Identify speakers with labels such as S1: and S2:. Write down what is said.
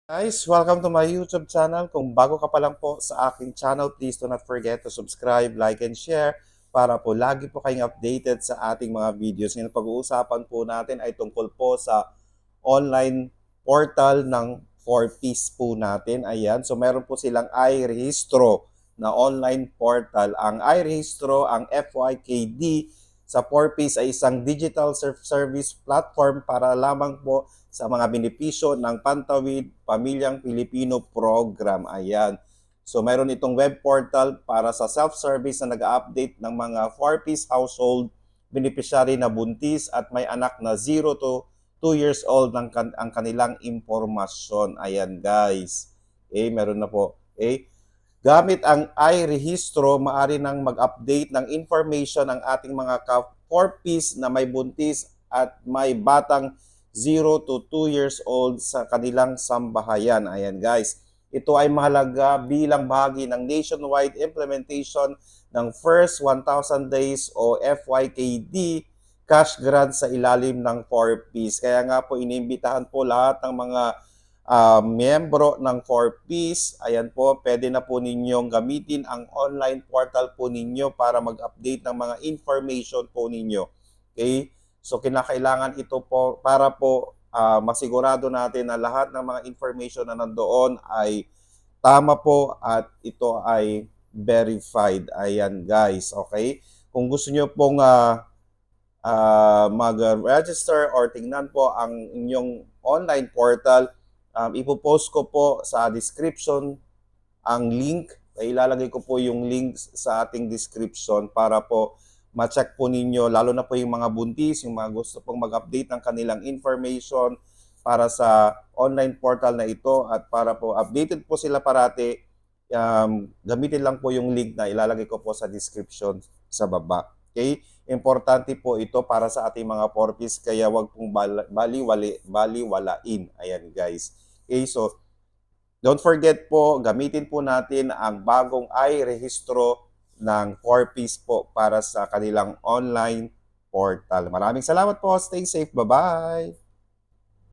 S1: Guys, welcome to my YouTube channel. Kung bago ka pa lang po sa aking channel, please do not forget to subscribe, like, and share para po lagi po kayong updated sa ating mga videos. Ngayon pag-uusapan po natin ay tungkol po sa online portal ng 4Piece po natin. Ayan, so meron po silang iRehistro na online portal. Ang iRehistro, ang FYKD sa 4Piece ay isang digital service platform para lamang po sa mga benepisyo ng Pantawid Pamilyang Pilipino Program. Ayan. So mayroon itong web portal para sa self-service na nag-update ng mga 4-piece household beneficiary na buntis at may anak na 0 to 2 years old ang kanilang impormasyon. Ayan guys. Okay, meron na po. Okay. Gamit ang iRehistro, maaari nang mag-update ng information ng ating mga 4-piece na may buntis at may batang 0 to 2 years old sa kanilang sambahayan. Ayan guys, ito ay mahalaga bilang bahagi ng nationwide implementation ng First 1,000 Days o FYKD cash grant sa ilalim ng 4Ps. Kaya nga po inimbitahan po lahat ng mga miyembro ng 4Ps. Ayan po, pwede na po ninyong gamitin ang online portal po ninyo para mag-update ng mga information po ninyo. Okay? So kinakailangan ito po para po masigurado natin na lahat ng mga information na nandoon ay tama po at ito ay verified. Ayan guys, okay? Kung gusto nyo pong mag-register or tingnan po ang inyong online portal, ipopost ko po sa description ang link. Ilalagay ko po yung link sa ating description para po ma-check po ninyo, lalo na po yung mga buntis, yung mga gusto pong mag-update ng kanilang information para sa online portal na ito at para po updated po sila parati, gamitin lang po yung link na ilalagay ko po sa description sa baba. Okay? Importante po ito para sa ating mga 4Ps kaya wag pong baliwalain. Ayan guys. Okay, so don't forget po, gamitin po natin ang bagong iRehistro ng 4Piece po para sa kanilang online portal. Maraming salamat po. Stay safe. Bye-bye!